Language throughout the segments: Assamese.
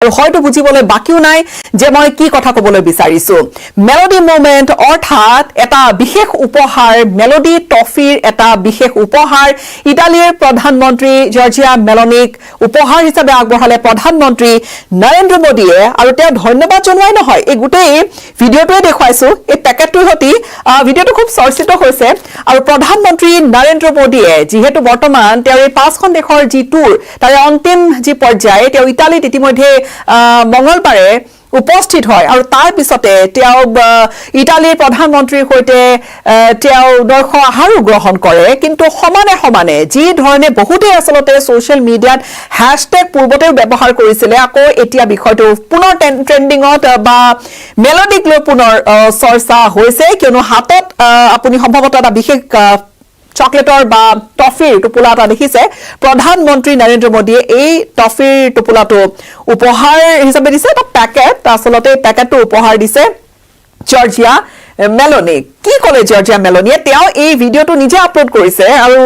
আৰু হয়তো বুজিবলৈ বাকিও নাই যে মই কি কথা ক'বলৈ বিচাৰিছো মেলোডি মোমেন্ট অৰ্থাৎ এটা বিশেষ উপহাৰ মেলোডি টফিৰ এটা বিশেষ উপহাৰ ইটালীৰ প্ৰধানমন্ত্ৰী জৰ্জিয়া মেলোনিক উপহাৰ হিচাপে আগবঢ়ালে প্ৰধানমন্ত্ৰী নৰেন্দ্ৰ মোদীয়ে আৰু তেওঁ ধন্যবাদ জনোৱাই নহয় এই গোটেই ভিডিঅ'টোৱে দেখুৱাইছো এই পেকেটটোৰ সৈতে ভিডিঅ'টো খুব চৰ্চিত হৈছে আৰু প্ৰধানমন্ত্ৰী নৰেন্দ্ৰ মোদীয়ে যিহেতু বৰ্তমান তেওঁৰ এই 5খন দেশৰ যি টুৰ তাৰে অন্তিম যি পৰ্যায় তেওঁ ইটালীত ইতিমধ্যে মঙ্গলবাৰে উপস্থিত হয় আৰু তাৰ পিছতে তেওঁ ইটালীৰ প্ৰধানমন্ত্ৰীৰ সৈতে তেওঁ দৰ্শ আহাৰো গ্ৰহণ কৰে কিন্তু সমানে যি ধৰণে বহুতে আসলতে সোশ্যাল মিডিয়াত হ্যাশট্যাগ পূৰ্বতেও ব্যৱহাৰ কৰিছিলে আকৌ এতিয়া বিষয়টো পুনৰ ট্ৰেন্ডিংত বা মেলোডিক লৈ পুনৰ চৰ্চা হৈছে কিয়নো হাতত আপুনি সম্ভৱতঃ এটা বিশেষ চকলেটৰ বা টফিৰ টোপোলা এটা দেখিছে প্ৰধানমন্ত্ৰী নৰেন্দ্ৰ মোদীয়ে এই টফিৰ টোপোলাটো উপহাৰ হিচাপে দিছে এটা পেকেট আসলতে পেকেটটো উপহাৰ দিছে জৰ্জিয়া মেলোনি কি ক'লে জৰ্জিয়া মেলোনিয়ে তেওঁ এই ভিডিঅ'টো নিজে আপলোড কৰিছে আৰু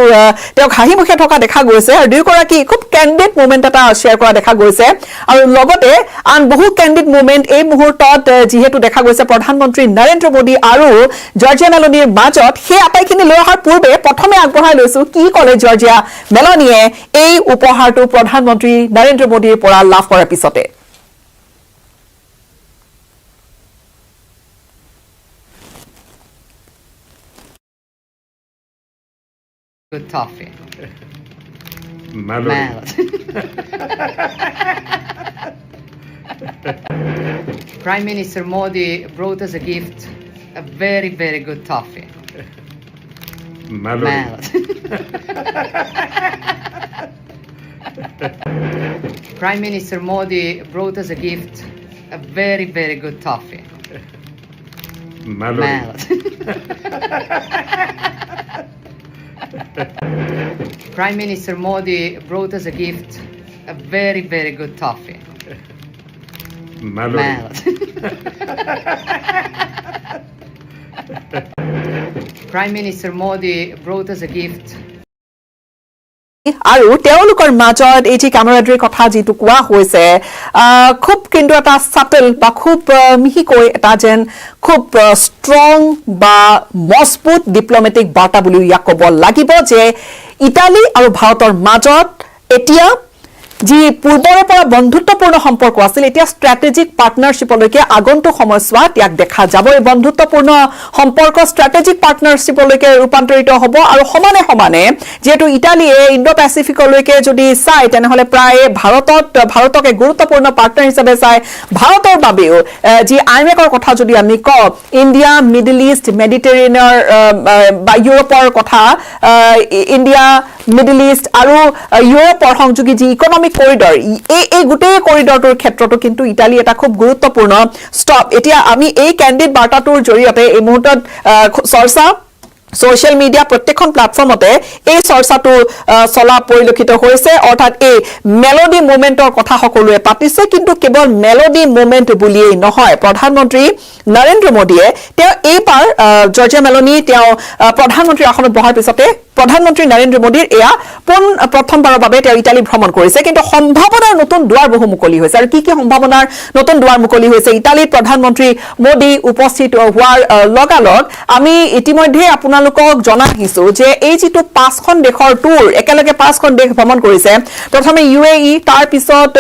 তেওঁ হাঁহি মুখে থকা দেখা গৈছে আৰু দুয়োগৰাকী খুব কেণ্ডিড মোমেন্ট এটা শ্বেয়াৰ কৰা দেখা গৈছে আৰু লগতে আন বহু কেণ্ডিড মোমেন্ট এই মুহূৰ্তত যিহেতু দেখা গৈছে প্ৰধানমন্ত্ৰী নৰেন্দ্ৰ মোদী আৰু জৰ্জিয়া মেলোনিৰ মাজত সেই আটাইখিনি লৈ অহাৰ পূৰ্বে প্ৰথমে আগবঢ়াই লৈছো কি ক'লে জৰ্জিয়া মেলোনিয়ে এই উপহাৰটো প্ৰধানমন্ত্ৰী নৰেন্দ্ৰ মোদীৰ পৰা লাভ কৰাৰ পিছতে Good toffee. Melody. Prime Minister Modi brought us a gift, a very, very good toffee. Melody. Prime Minister Modi brought us a gift, a very, very good toffee. Melody. Prime Minister Modi brought us a gift, a very, very good toffee. Melody. Prime Minister Modi brought us a gift. আৰু তেওঁলোকৰ মাজত এই যে কামেৰাড্ৰিৰ কথা যিটো কোৱা হৈছে খুব কিন্তু এটা সাটল বা খুব মিহিকৈ এটা যেন খুব ষ্ট্ৰং বা মজবুত ডিপ্লোমেটিক বাৰ্তা বুলি ইয়াক ক'ব লাগিব যে ইটালী আৰু ভাৰতৰ মাজত এতিয়া যি পূৰ্বৰে পৰা বন্ধুত্বপূৰ্ণ সম্পৰ্ক আছিল এতিয়া ষ্ট্ৰেটেজিক পাৰ্টনাৰশ্বিপলৈকে আগন্তুক সময়ছোৱাত ইয়াক দেখা যাব এই বন্ধুত্বপূৰ্ণ সম্পৰ্ক ষ্ট্ৰেটেজিক পাৰ্টনাৰশ্বিপলৈকে ৰূপান্তৰিত হ'ব আৰু সমানে যেহেতু ইটালীয়ে ইণ্ডো পেচিফিকলৈকে যদি চাই তেনেহলে প্ৰায় ভাৰতক এক গুৰুত্বপূৰ্ণ পাৰ্টনাৰ হিচাপে চাই ভাৰতৰ বাবেও যি আইমেকৰ কথা যদি আমি কওঁ ইণ্ডিয়া মিডল ইষ্ট মেডিটেৰেনিয়ানৰ বা ইউৰোপৰ কথা ইণ্ডিয়া মিডল ইষ্ট আৰু ইউৰোপৰ সংযোগী যি ইকনমিক কৰিডৰ এই গোটেই কৰিডৰটোৰ ক্ষেত্ৰতো কিন্তু ইটালী এটা খুব গুৰুত্বপূৰ্ণ ষ্টপ এতিয়া আমি এই কেণ্ডিড বাৰ্তাটোৰ জৰিয়তে এই মুহূৰ্তত চৰ্চা সোশ্যাল মিডিয়া প্ৰত্যেকখন প্ল্যাটফৰ্মতে এই চৰ্চাটো চলা পৰিলক্ষিত হৈছে অৰ্থাৎ এই মেলোডি মোমেন্টৰ কথা সকলোৱে পাতিছে কিন্তু কেৱল মেলোডি মোমেন্ট বুলিয়েই নহয় প্ৰধানমন্ত্ৰী নৰেন্দ্ৰ মোদীয়ে তেওঁ এইবাৰ জৰ্জিয়া মেলোনি তেওঁ প্ৰধানমন্ত্ৰীৰ আসনত বহাৰ পিছতে প্ৰধানমন্ত্ৰী নৰেন্দ্ৰ মোদীৰ এয়া প্ৰথমবাৰৰ বাবে তেওঁ ইটালী ভ্ৰমণ কৰিছে কিন্তু সম্ভাৱনাৰ নতুন দুৱাৰ বহু মুকলি হৈছে আৰু কি সম্ভাৱনাৰ নতুন দুৱাৰ মুকলি হৈছে ইটালীৰ প্ৰধানমন্ত্ৰী মোদী উপস্থিত হোৱাৰ লগালগ আমি ইতিমধ্যে আপোনালোকক জনাই আহিছো যে এই যিটো 5খন দেশৰ টুৰ একেলগে 5খন দেশ ভ্ৰমণ কৰিছে প্ৰথমে UAE তাৰ পিছত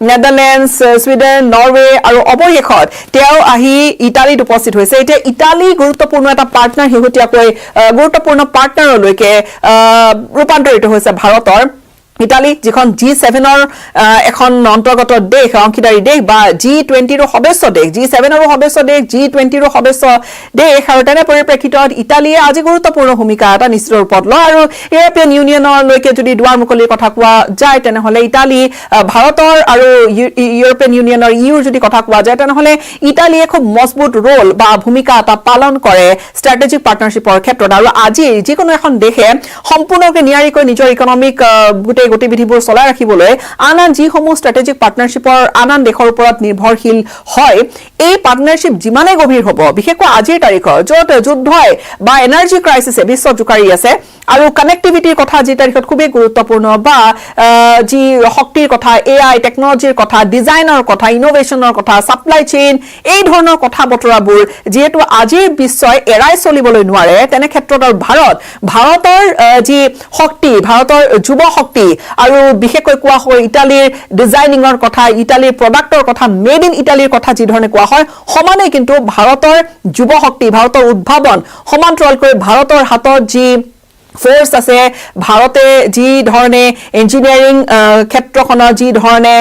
নেদাৰলেণ্ডছ ছুইডেন নৰৱে আৰু অৱশেষত তেওঁ আহি ইটালীত উপস্থিত হৈছে এতিয়া ইটালী গুৰুত্বপূৰ্ণ এটা পাৰ্টনাৰ হিহতীয়াকৈ গুৰুত্বপূৰ্ণ পাৰ্টনাৰলৈকে ৰূপান্তৰিত হৈছে ভাৰতৰ ইটালী যিখন G7ৰ এখন অন্তৰ্গত দেশ অংশীদাৰী দেশ বা G20ৰ সদস্য দেশ G7ৰো সদস্য দেশ G20ৰো সদস্য দেশ আৰু তেনে পৰিপ্ৰেক্ষিতত ইটালীয়ে আজি গুৰুত্বপূৰ্ণ ভূমিকা এটা নিশ্চিত ৰূপত লয় আৰু ইউৰোপীয়ান ইউনিয়নলৈকে যদি দুৱাৰ মুকলিৰ কথা কোৱা যায় তেনেহলে ইটালী ভাৰতৰ আৰু ইউৰোপীয়ান ইউনিয়নৰ ইউৰ যদি কথা কোৱা যায় তেনেহলে ইটালীয়ে খুব মজবুত ৰোল বা ভূমিকা এটা পালন কৰে ষ্ট্ৰেটেজিক পাৰ্টনাৰশ্বিপৰ ক্ষেত্ৰত আৰু আজি যিকোনো এখন দেশে সম্পূৰ্ণকৈ নিয়াৰিকৈ নিজৰ ইকনমিক গোটেই গতিবিধিবোৰ চলাই ৰাখিবলৈ আন যিসমূহ ষ্ট্ৰেটেজিক পাৰ্টনাৰশ্বিপৰ আন দেশৰ ওপৰত নিৰ্ভৰশীল হয় এই পাৰ্টনাৰশ্বিপ যিমানে গভীৰ হ'ব বিশেষকৈ আজিৰ তাৰিখত য'ত যুদ্ধই বা এনাৰ্জি ক্ৰাইচিছে বিশ্ব জোকাৰি আছে আৰু কানেক্টিভিটিৰ কথা আজিৰ তাৰিখত খুবেই গুৰুত্বপূৰ্ণ বা যি শক্তিৰ কথা AI টেকনলজিৰ কথা ডিজাইনৰ কথা ইনোভেশ্যনৰ কথা সাপ্লাই চেইন এই ধৰণৰ কথা বতৰাবোৰ যেহেতু আজিৰ বিশ্বই এৰাই চলিবলৈ নোৱাৰে তেনে ক্ষেত্ৰত ভাৰতৰ যি শক্তি ভাৰতৰ যুৱ শক্তি আৰু বিশেষকৈ কোৱা হয় ইটালীৰ ডিজাইনিঙৰ কথা ইটালীৰ প্ৰডাক্টৰ কথা মেড ইন ইটালীৰ কথা যি ধৰণে কোৱা হয় সমানে কিন্তু ভাৰতৰ যুৱ শক্তি ভাৰতৰ উদ্ভাৱন সমান্তৰালকৈ ভাৰতৰ হাতত যি ফোৰ্স আছে ভাৰতে যি ধৰণে ইঞ্জিনিয়াৰিং ক্ষেত্ৰখনৰ যি ধৰণে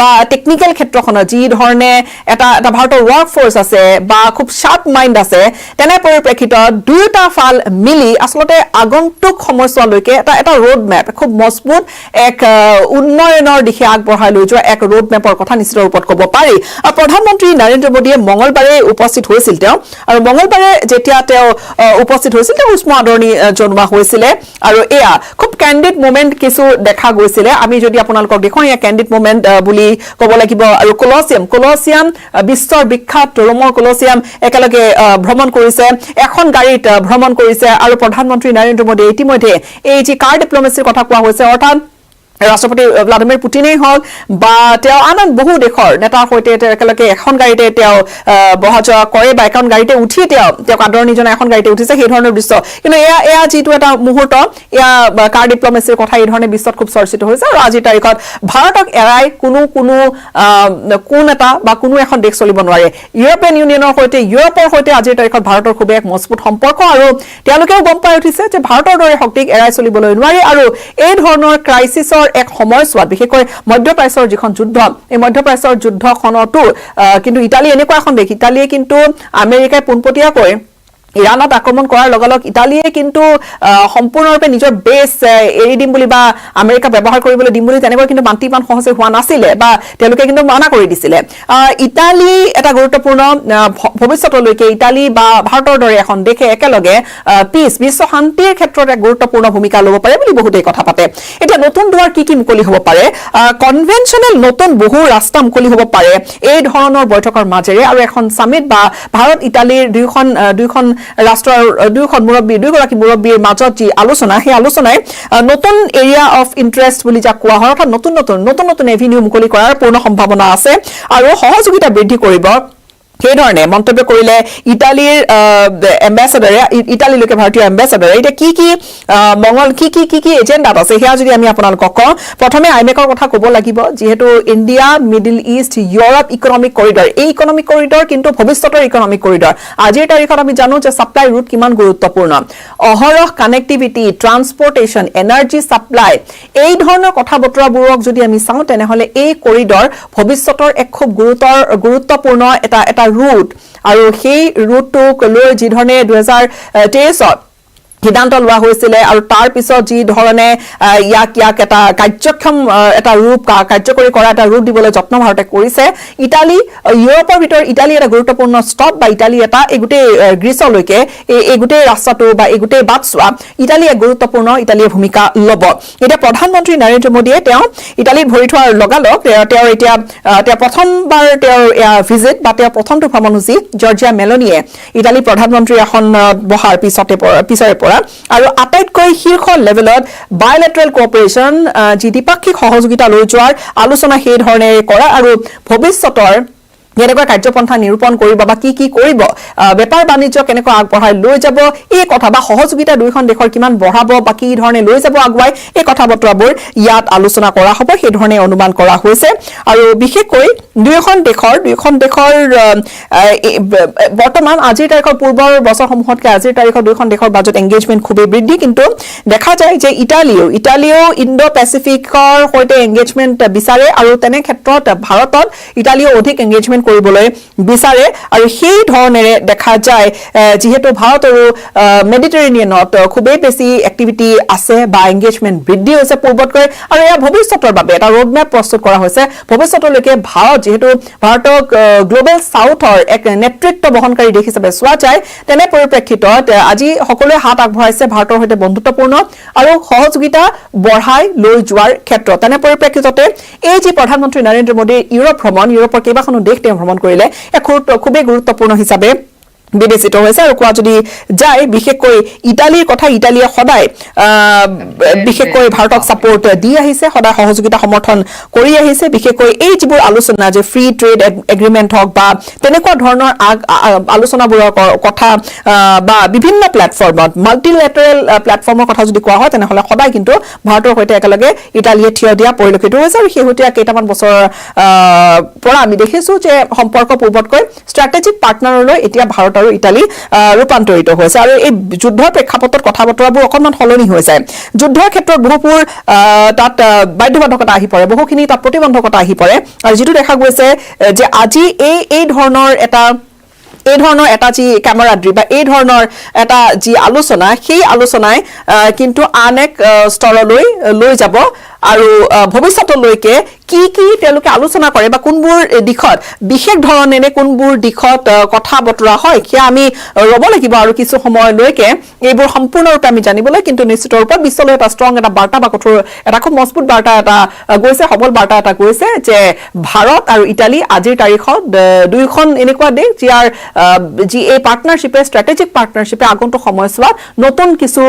বা টেকনিক্যাল ক্ষেত্ৰখনৰ যি ধৰণে এটা ভাৰতৰ ওয়াৰ্ক ফোৰ্স আছে বা খুব শাৰ্প মাইন্ড আছে তেনে পৰিপ্ৰেক্ষিতত দুটা ফাল মিলি আসলতে আগন্তুক সময়ছোৱালৈকে এটা ৰোড ম্যাপ খুব মজবুত এক উন্নয়নৰ দিশে আগবঢ়াই লৈ যোৱা এক ৰোড ম্যাপৰ কথা নিশ্চিত ৰূপত ক'ব পাৰি আৰু প্ৰধানমন্ত্ৰী নৰেন্দ্ৰ মোদীয়ে মঙ্গলবাৰে উপস্থিত হৈছিল তেওঁ আৰু মঙ্গলবাৰে যেতিয়া তেওঁ উপস্থিত হৈছিল তেওঁ উষ্ম আদৰণি জনোৱা হৈছিলে আৰু এয়া খুব ক্যান্ডিড মোমেন্ট কিছু দেখা গৈছিলে আমি যদি আপোনালোকক দেখুৱাও এয়া ক্যান্ডিড মোমেন্ট বুলি ক'ব লাগিব আৰু কলছিয়াম বিশ্বৰ বিখ্যাত ৰোমৰ কলছিয়াম একেলগে ভ্ৰমণ কৰিছে এখন গাড়ীত ভ্ৰমণ কৰিছে আৰু প্ৰধানমন্ত্ৰী নৰেন্দ্ৰ মোদী ইতিমধ্যে এই যি কাৰ ডিপ্লোমেচিৰ কথা কোৱা হৈছে অৰ্থাৎ ৰাষ্ট্ৰপতি ভ্লাদিমিৰ পুটিনেই হওক বা তেওঁ আন বহু দেশৰ নেতাৰ সৈতে একেলগে এখন গাড়ীতে তেওঁ বহা যোৱা কৰে বা এখন গাড়ীতে উঠি তেওঁক আদৰণি জনাই এখন গাড়ীতে উঠিছে সেই ধৰণৰ দৃশ্য কিন্তু এয়া যিটো এটা মুহূৰ্ত এয়া কাৰ ডিপ্লোমেচিৰ কথা এই ধৰণে বিশ্বত খুব চৰ্চিত হৈছে আৰু আজিৰ তাৰিখত ভাৰতক এৰাই কোন এটা বা কোনো এখন দেশ চলিব নোৱাৰে ইউৰোপিয়ান ইউনিয়নৰ সৈতে ইউৰোপৰ সৈতে আজিৰ তাৰিখত ভাৰতৰ খুব এক মজবুত সম্পৰ্ক আৰু তেওঁলোকেও গম পাই উঠিছে যে ভাৰতৰ দৰে শক্তিক এৰাই চলিবলৈ নোৱাৰি আৰু এই ধৰণৰ ক্ৰাইচিছৰ এক সময়ছোৱাত বিশেষকৈ মধ্যপ্ৰাচ্যৰ যিখন যুদ্ধ এই মধ্যপ্ৰাচ্যৰ যুদ্ধখনতো কিন্তু ইটালী এনেকুৱা এখন দেশ ইটালীয়ে কিন্তু আমেৰিকাই পোনপটীয়াকৈ ইৰাণত আক্ৰমণ কৰাৰ লগালগ ইটালীয়ে কিন্তু সম্পূৰ্ণৰূপে নিজৰ বেছ এৰি দিম বুলি বা আমেৰিকা ব্যৱহাৰ কৰিবলৈ দিম বুলি তেনেকৈ কিন্তু মান্তিমান সহজে হোৱা নাছিলে বা তেওঁলোকে কিন্তু মানা কৰি দিছিলে ইটালী এটা গুৰুত্বপূৰ্ণ ভৱিষ্যতলৈকে ইটালী বা ভাৰতৰ দৰে এখন দেশে একেলগে বিশ্ব শান্তিৰ ক্ষেত্ৰত এক গুৰুত্বপূৰ্ণ ভূমিকা ল'ব পাৰে বুলি বহুতেই কথা পাতে এতিয়া নতুন দুৱাৰ কি মুকলি হ'ব পাৰে কনভেনচনেল নতুন বহু ৰাস্তা মুকলি হ'ব পাৰে এই ধৰণৰ বৈঠকৰ মাজেৰে আৰু এখন সামিট বা ভাৰত ইটালীৰ দুইখন ৰাষ্ট্ৰৰ দুইগৰাকী মুৰব্বীৰ মাজত যি আলোচনা সেই আলোচনাই নতুন এৰিয়া অফ ইন্টাৰেষ্ট বুলি যাক কোৱা হয় অৰ্থাৎ নতুন এভিনিউ মুকলি কৰাৰ পূৰ্ণ সম্ভাৱনা আছে আৰু সহযোগিতা বৃদ্ধি কৰিব সেই ধৰণে মন্তব্য কৰিলে ইটালীৰ এম্বেছাডৰে ইটালীলৈকে ভাৰতীয় এম্বেছাডৰে এতিয়া কি এজেণ্ডাত আছে সেয়া যদি আমি আপোনালোকক কওঁ প্ৰথমে আইমেকৰ কথা ক'ব লাগিব যিহেতু India middle east Europe economic corridor এই ইকনমিক কৰিডৰ কিন্তু ভৱিষ্যতৰ ইকনমিক কৰিডৰ আজিৰ তাৰিখত আমি জানো যে ছাপ্লাই ৰুট কিমান গুৰুত্বপূৰ্ণ অহৰহ কানেক্টিভিটি ট্ৰান্সপৰ্টেশ্যন এনাৰ্জি ছাপ্লাই এই ধৰণৰ কথা বতৰাবোৰক যদি আমি চাওঁ তেনেহ'লে এই কৰিডৰ ভৱিষ্যতৰ এক খুব গুৰুত্বপূৰ্ণ এটা ৰুট আৰু সেই ৰুটটোক লৈ যি ধৰণে 2023 সিদ্ধান্ত লোৱা হৈছিলে আৰু তাৰ পিছত যি ধৰণে ইয়াক এটা কাৰ্যক্ষম এটা ৰূপ কাৰ্যকৰী কৰা এটা ৰূপ দিবলৈ যত্ন ভাৰতে কৰিছে ইটালী ইউৰোপৰ ভিতৰত ইটালী এটা গুৰুত্বপূৰ্ণ ষ্টপ বা ইটালী এটা এই গোটেই গ্ৰীচলৈকে এই গোটেই ৰাস্তাটো বা এই গোটেই বাটছোৱা ইটালী এক গুৰুত্বপূৰ্ণ ইটালীয়ে ভূমিকা ল'ব এতিয়া প্ৰধানমন্ত্ৰী নৰেন্দ্ৰ মোদীয়ে তেওঁ ইটালীত ভৰি থোৱাৰ লগালগ তেওঁ প্ৰথমবাৰ তেওঁৰ ভিজিট বা তেওঁৰ প্ৰথমটো ভ্ৰমণসূচী জৰ্জিয়া মেলনিয়ে ইটালী প্ৰধানমন্ত্ৰীৰ আসনত বহাৰ পিছৰে আৰু আটাইতকৈ শীৰ্ষ লেভেলত বায়লেটাৰেল কোঅপাৰেচন যি দ্বিপাক্ষিক সহযোগিতা লৈ যোৱাৰ আলোচনা সেই ধৰণে কৰা আৰু ভৱিষ্যতৰ কেনেকুৱা কাৰ্যপন্থা নিৰূপণ কৰিব বা কি কৰিব বেপাৰ বাণিজ্য কেনেকৈ আগবঢ়াই লৈ যাব এই কথা বা সহযোগিতা দুইখন দেশৰ কিমান বঢ়াব বা কি ধৰণে লৈ যাব আগুৱাই এই কথা বতৰাবোৰ ইয়াত আলোচনা কৰা হ'ব সেই ধৰণে অনুমান কৰা হৈছে আৰু বিশেষকৈ দুইখন দেশৰ বৰ্তমান আজিৰ তাৰিখৰ পূৰ্বৰ বছৰসমূহতকৈ আজিৰ তাৰিখৰ দুইখন দেশৰ বাজেট এংগেজমেণ্ট খুবেই বৃদ্ধি কিন্তু দেখা যায় যে ইটালীও ইণ্ডো পেচিফিকৰ সৈতে এংগেজমেণ্ট বিচাৰে আৰু তেনে ক্ষেত্ৰত ভাৰতত ইটালীও অধিক এংগেজমেণ্ট কৰিবলৈ বিচাৰে আৰু সেই ধৰণেৰে দেখা যায় যিহেতু ভাৰত আৰু মেডিটেৰেনিয়ানত খুবেই বেছি এক্টিভিটি আছে বা এংগেজমেণ্ট বৃদ্ধি হৈছে পূৰ্বতকৈ আৰু এয়া ভৱিষ্যতৰ বাবে এটা ৰোডমেপ প্ৰস্তুত কৰা হৈছে ভৱিষ্যতলৈকে ভাৰত যিহেতু ভাৰতক গ্লোবেল সাউথৰ এক নেতৃত্ব বহনকাৰী দেশ হিচাপে চোৱা যায় তেনে পৰিপ্ৰেক্ষিতত আজি সকলোৱে হাত আগবঢ়াইছে ভাৰতৰ সৈতে বন্ধুত্বপূৰ্ণ আৰু সহযোগিতা বঢ়াই লৈ যোৱাৰ ক্ষেত্ৰত তেনে পৰিপ্ৰেক্ষিততে এই যি প্ৰধানমন্ত্ৰী নৰেন্দ্ৰ মোদীৰ ইউৰোপ ভ্ৰমণ ইউৰোপৰ কেইবাখনো দেশ তেওঁ ভ্ৰমণ কৰিলে এক খুবেই গুৰুত্বপূৰ্ণ হিচাপে বিবেচিত হৈছে আৰু কোৱা যদি যায় বিশেষকৈ ইটালীৰ কথা ইটালীয়ে সদায় বিশেষকৈ ভাৰতক ছাপোৰ্ট দি আহিছে সদায় সহযোগিতা সমৰ্থন কৰি আহিছে বিশেষকৈ এই যিবোৰ আলোচনা যে ফ্ৰী ট্ৰেড এগ্ৰিমেণ্ট হওক বা তেনেকুৱা ধৰণৰ আলোচনাবোৰৰ কথা বা বিভিন্ন প্লেটফৰ্মত মাল্টিলেটাৰেল প্লেটফৰ্মৰ কথা যদি কোৱা হয় তেনেহ'লে সদায় কিন্তু ভাৰতৰ সৈতে একেলগে ইটালীয়ে থিয় দিয়া পৰিলক্ষিত হৈছে আৰু শেহতীয়া কেইটামান বছৰৰ পৰা আমি দেখিছোঁ যে সম্পৰ্ক পূৰ্বতকৈ ষ্ট্ৰেটেজিক পাৰ্টনাৰলৈ এতিয়া ভাৰত আৰু ইটালী ৰূপান্তৰিত হৈছে আৰু এই যুদ্ধৰ প্ৰেক্ষাপটত কথা বতৰাবোৰ অকণমান সলনি হৈ যায় যুদ্ধৰ ক্ষেত্ৰত বহুবোৰ তাত বাধ্যবাধকতা আহি পৰে বহুখিনি তাত প্ৰতিবন্ধকতা আহি পৰে আৰু যিটো দেখা গৈছে যে আজি এই ধৰণৰ এটা যি কেমেৰাড্ৰি বা এই ধৰণৰ এটা যি আলোচনা সেই আলোচনাই কিন্তু আন এক স্তৰলৈ লৈ যাব আৰু ভৱিষ্যতলৈকে কি তেওঁলোকে আলোচনা কৰে বা কোনবোৰ দিশত বিশেষ ধৰণেৰে কোনবোৰ দিশত কথা বতৰা হয় সেয়া আমি ৰ'ব লাগিব আৰু কিছু সময়লৈকে এইবোৰ সম্পূৰ্ণৰূপে আমি জানিবলৈ কিন্তু নিশ্চিত ৰূপত বিশ্বলৈ এটা ষ্ট্ৰং এটা বাৰ্তা বা কঠোৰ এটা খুব মজবুত বাৰ্তা এটা গৈছে সবল বাৰ্তা এটা গৈছে যে ভাৰত আৰু ইটালী আজিৰ তাৰিখত দুয়োখন এনেকুৱা দেশ যি এই পাৰ্টনাৰশ্বিপে ষ্ট্ৰেটেজিক পাৰ্টনাৰশ্বিপে আগন্তুক সময়ছোৱাত নতুন কিছু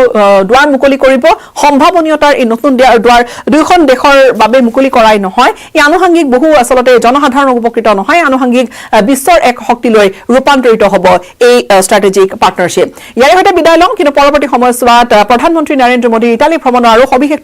দুৱাৰ মুকলি কৰিব সম্ভাৱনীয়তাৰ এই নতুন দুৱাৰ দুয়োখন দেশৰ বাবে মুকলি কৰাই নহয় এই আনুষংগিক বহু আচলতে জনসাধাৰণ উপকৃত নহয় আনুষংগিক বিশ্বৰ এক শক্তিলৈ ৰূপান্তৰিত হ'ব এই ষ্ট্ৰেটেজিক পাৰ্টনাৰশ্বিপ ইয়াৰ সৈতে বিদায় লওঁ কিন্তু পৰৱৰ্তী সময়ছোৱাত প্ৰধানমন্ত্ৰী নৰেন্দ্ৰ মোদীৰ ইটালী ভ্ৰমণৰ আৰু সবিশেষ